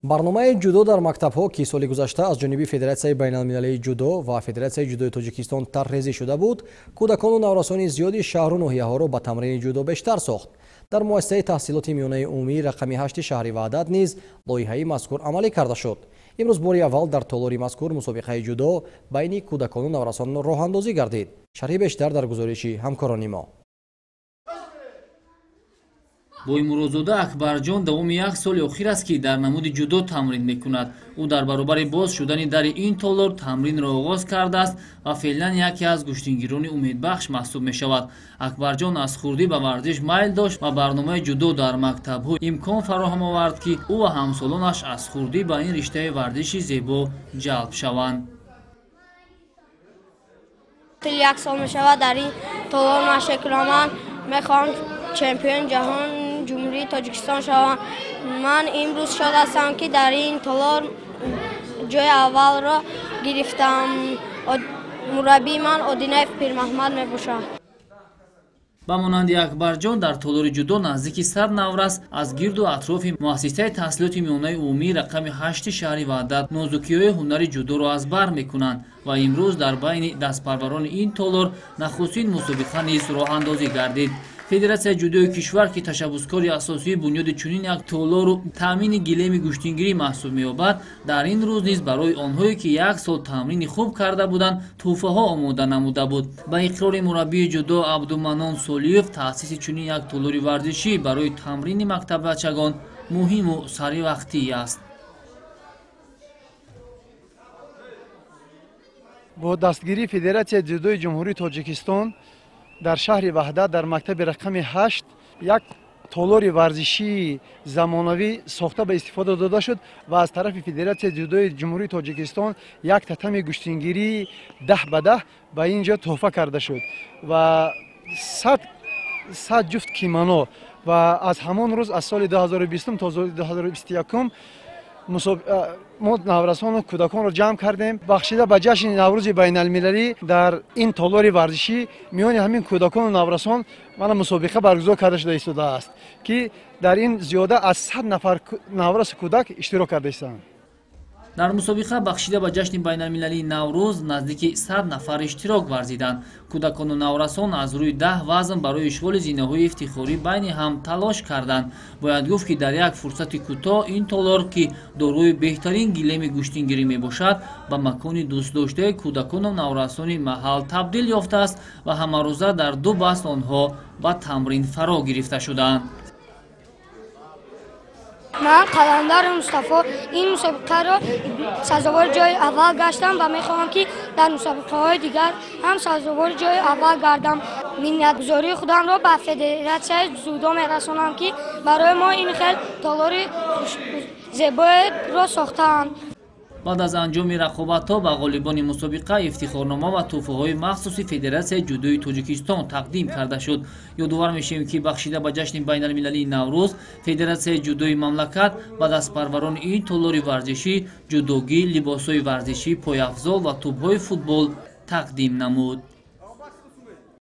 барномаи ҷудо дар мактабҳо ки соли гузашта аз ҷониби Федератсияи байналмилалии ҷудо ва Федератсияи ҷудои Тоҷикистон тарҳрезӣ шуда буд, кӯдакону наврасони зиёди шаҳру ноҳияҳоро ба тамрини ҷудо бештар сохт. Дар муассисаи таҳсилоти миёнаи умумии рақами 8 шаҳри Ваҳдат низ лоиҳаи мазкур амалӣ карда шуд. имрӯз бори аввал дар толори мазкур мусобиқаи ҷудо байни кӯдакону наврасон роҳандозӣ гардид. шарҳи бештар дар гузориши ҳамкорони мо. бо Имурӯзода Акбарҷон давоми 1 соли охир аст ки дар намуди ҷудо тамрин мекунад. ӯ дар баробари боз шудани дари ин толор тамринро оғоз кардааст ва феълан яке аз гӯштингирони умедбахш маҳсуб мешавад. Акбарҷон аз хурдӣ ба варзиш майл дошт ва барномаи ҷудо дар мактабҳо имкон фароҳам овард ки ӯ ва ҳамсолонаш аз хурдӣ ба ин риштаи варзиши зебо ҷалб шаванд. 1 сол мешавад дар ин толор машқкунам, мехоҳам чемпиони ҷаҳон ҷумҳурии Тоҷикистон шавам. Ман имрӯз шод ҳастам ки дар ин толор ҷои аввалро гирифтам. мураббии ман Одинаев Пирмаҳмад мебошад. ба монанди Акбарҷон дар толори ҷудо наздики 100 наврас аз гирду атрофи муассисаи таҳсилоти миёнаи умумии рақами 8 шаҳри Ваҳдат нозукиҳои ҳунари ҷудоро аз бар мекунанд ва имрӯз дар байни дастпарварони ин толор нахустин мусобиқа низ роҳандозӣ гардид. Федератсияи ҷудои кишвар ки ташаббускори асосии бунёди чунин як толору таъмини гилеми гӯштингирӣ маҳсуб меёбад, дар ин рӯз низ барои онҳое ки 1 сол тамрини хуб карда буданд тӯҳфаҳо омода намуда буд. Ба иқрори мураббии ҷудо Абдуманон Солиев, таъсиси чунин як толори варзишӣ барои тамрини мактаббачагон муҳиму саривақтӣ аст. бо дастгирии Федератсияи ҷудои ҷумҳурии Тоҷикистон дар шаҳри Ваҳдат дар мактаби рақами 8 як толори варзишии замонавӣ сохта ба истифода дода шуд ва аз тарафи Федератсияи ҷудои ҷумҳурии Тоҷикистон як татами гӯштингирии 10 ба 10 ба ин ҷо тӯҳфа карда шуд ва 100 ҷуфт кимоно ва аз ҳамон рӯз аз соли 2020 то соли 2021 мо наврасону кӯдаконро ҷамъ кардем. бахшида ба ҷашни наврӯзи байналмилалӣ дар ин толори варзишӣ миёни ҳамин кӯдакону наврасон мана мусобиқа баргузор карда шуда истодааст ки дар ин зиёда аз 100 нафар навраси кӯдак иштирок карда истанд. дар мусобиқа бахшида ба ҷашни байналмилалии Наврӯз наздики 100 нафар иштирок варзиданд. кӯдакону наврасон аз рӯи 10 вазн барои ишғоли зинаҳои ифтихорӣ байни ҳам талош карданд. бояд гуфт ки дар як фурсати кӯтоҳ ин толор ки дорои беҳтарин гилеми гӯштингирӣ мебошад ба макони дӯстдоштаи кӯдакону наврасони маҳал табдил ёфтааст ва ҳамарӯза дар 2 баст онҳо ба тамрин фаро гирифта шуданд. ман қаландар Мустафо ин мусобиқаро сазовори ҷои аввал гаштам ва мехоҳам ки дар мусобиқаҳои дигар ҳам сазовори ҷои аввал гардам. миннатгузории худамро ба Федератсияи ҷудо мерасонам ки барои мо ин хел толори зебоеро сохтаанд. баъд аз анҷоми рақобатҳо ба ғолибони мусобиқа ифтихорнома ва тӯҳфаҳои махсуси Федератсияи ҷудои Тоҷикистон тақдим карда шуд. ёдовар мешавем ки бахшида ба ҷашни байналмилалии Наврӯз Федератсияи ҷудои мамлакат ба дастпарварони ин толори варзишӣ ҷудогӣ, либосҳои варзишӣ, пойафзол ва тӯбҳои футбол тақдим намуд.